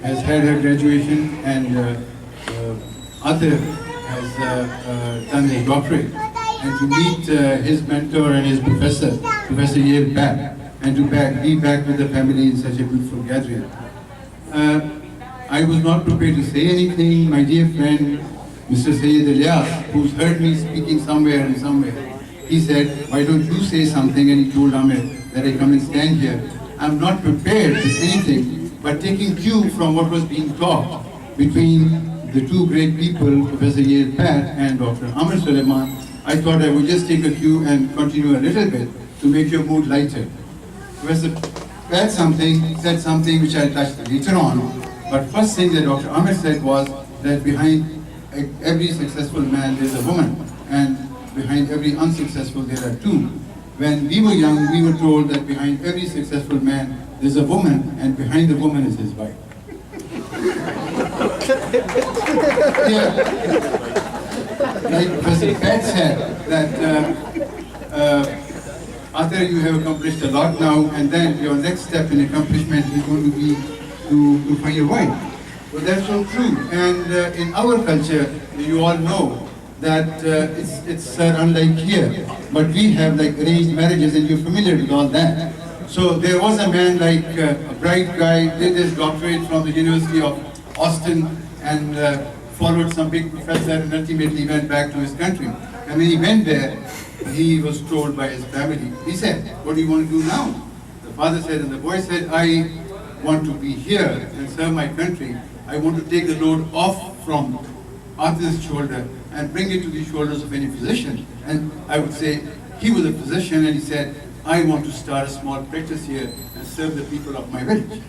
has had her graduation, and Aater has done his doctorate. And to meet his mentor and his professor, Professor Aater.Grad.Part.6, and to be back with the family in such a beautiful gathering. I was not prepared to say anything. My dear friend, Mr. Sayyid Ilyas, who's heard me speaking somewhere and somewhere, he said, why don't you say something? And he told Ahmed that I come and stand here. I'm not prepared with anything, but taking cue from what was being talked between the two great people, Professor Aater.Grad.Part and Dr. Amr Suleiman, I thought I would just take a cue and continue a little bit to make your mood lighter. Professor said something which I touched later on, but first thing that Dr. Amr said was that behind every successful man there's a woman, and behind every unsuccessful there are two. When we were young, we were told that behind every successful man there's a woman, and behind the woman is his wife. Yeah. Like Professor Pat said, that Aater, you have accomplished a lot now, and then your next step in accomplishment is going to be to find your wife. Well, that's so true. And in our culture, you all know that it's unlike here. But we have like arranged marriages, and you're familiar with all that. So there was a man like a bright guy, did his doctorate from the University of Austin, and followed some big professor, and ultimately went back to his country. And when he went there, he was told by his family, he said, what do you want to do now? The father said, and the boy said, I want to be here and serve my country. I want to take the load off from Aater's shoulder and bring it to the shoulders of any physician. And I would say, he was a physician, and he said, I want to start a small practice here and serve the people of my village.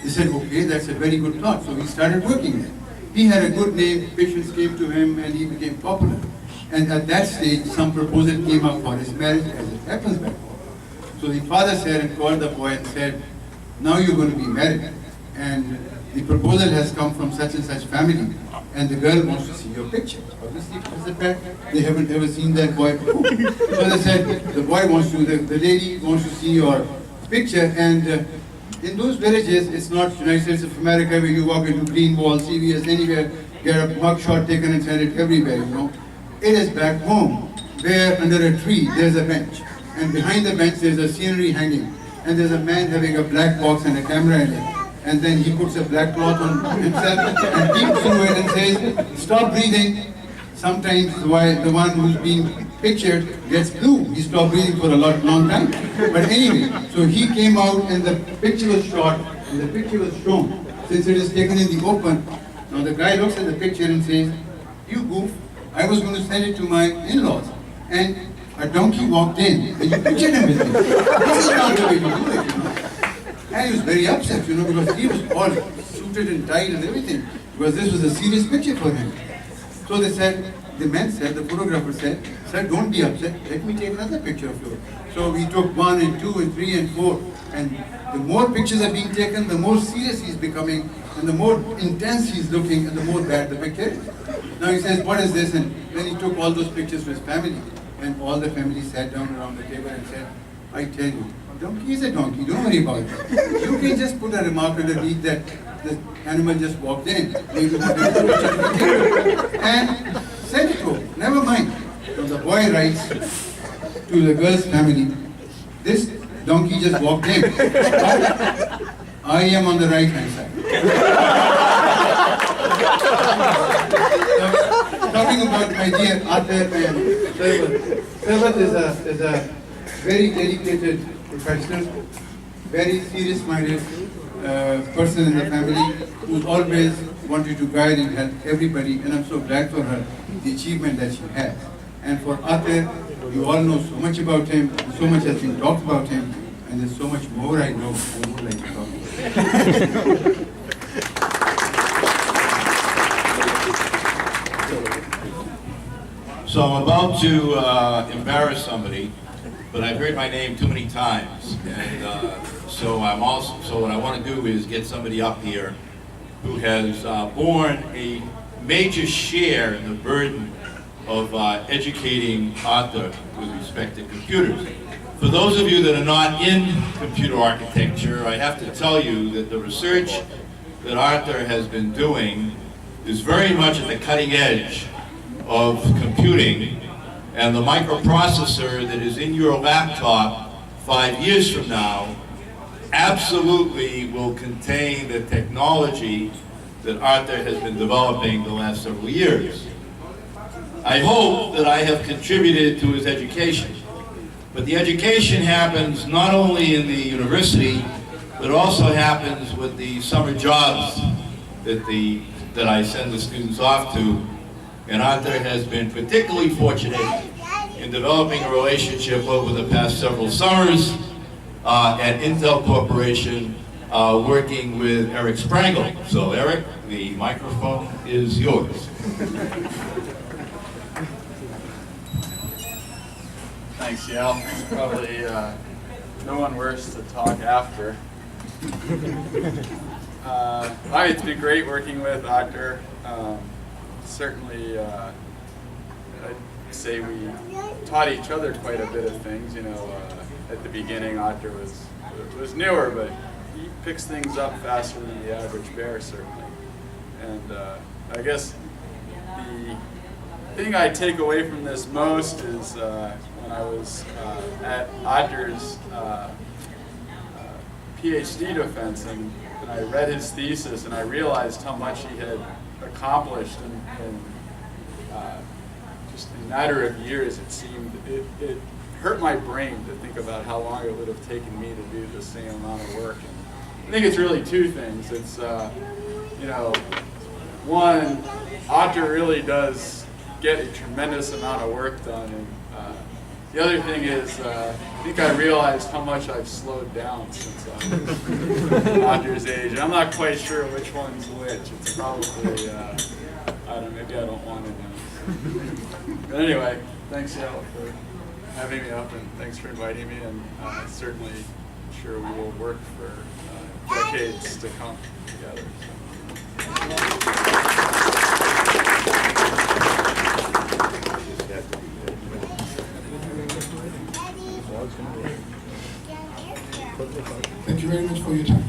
He said, okay, that's a very good thought. So he started working there. He had a good name, patients came to him, and he became popular. And at that stage, some proposal came up for his marriage, as it happens back home. So the father said and called the boy and said, now you're going to be married, and the proposal has come from such and such family, and the girl wants to see your picture. Obviously, they haven't ever seen that boy before. So they said, the boy wants to, the lady wants to see your picture, and in those villages, it's not United States of America where you walk into Green Wall, CVS, anywhere, get a mug shot taken and send it everywhere, you know. It is back home, where under a tree there's a bench, and behind the bench there's a scenery hanging, and there's a man having a black box and a camera in it, and then he puts a black cloth on himself and peeps through it and says, stop breathing. Sometimes the one who's being pictured gets blue. He stopped breathing for a long time. But anyway, so he came out and the picture was shot and the picture was shown. Since it is taken in the open, now the guy looks at the picture and says, you goof, I was going to send it to my in-laws. And a donkey walked in and you pictured him with me. This is not the way to do it, you know. And he was very upset, you know, because he was all suited and tied and everything. Because this was a serious picture for him. So they said, the man said, the photographer said, sir, don't be upset, let me take another picture of you. So we took 1 and 2 and 3 and 4, and the more pictures are being taken, the more serious he's becoming, and the more intense he's looking, and the more bad the picture is. Now he says, what is this? And then he took all those pictures to his family, and all the family sat down around the table and said, I tell you, a donkey is a donkey, don't worry about it. You can just put a remark underneath that the animal just walked in, and send it to him, never mind. So the boy writes to the girl's family, this donkey just walked in, but I am on the right hand side. So, talking about my dear Aater and Sarwat is a very dedicated professional, very serious-minded person in the family who's always wanted to guide and help everybody, and I'm so glad for her, the achievement that she has. And for Aater, you all know so much about him, so much has been talked about him, and there's so much more I know I would like to talk about. So I'm about to embarrass somebody, but I've heard my name too many times, and so what I want to do is get somebody up here who has borne a major share in the burden of educating Aater with respect to computers. For those of you that are not in computer architecture, I have to tell you that the research that Aater has been doing is very much at the cutting edge of computing, and the microprocessor that is in your laptop 5 years from now absolutely will contain the technology that Aater has been developing the last several years. I hope that I have contributed to his education, but the education happens not only in the university, but also happens with the summer jobs that I send the students off to. And Aater has been particularly fortunate in developing a relationship over the past several summers at Intel Corporation, working with Eric Sprangel. So Eric, the microphone is yours. Thanks, Yale. Probably no one worse to talk after. It's been great working with Aater. Certainly, I'd say we taught each other quite a bit of things. You know, at the beginning, Aater was newer, but he picks things up faster than the average bear, certainly. And I guess the thing I take away from this most is when I was at Aater's PhD defense, and I read his thesis, and I realized how much he had accomplished in just a matter of years. It seemed it hurt my brain to think about how long it would have taken me to do the same amount of work. And I think it's really two things. It's you know, one, Aater really does get a tremendous amount of work done, and the other thing is, I think I realized how much I've slowed down since I was Aater's age. And I'm not quite sure which one's which. It's probably, I don't know, maybe I don't want to know. But anyway, thanks, Yale, for having me up, and thanks for inviting me, and certainly sure we will work for decades to come together. Thank you very much for your time.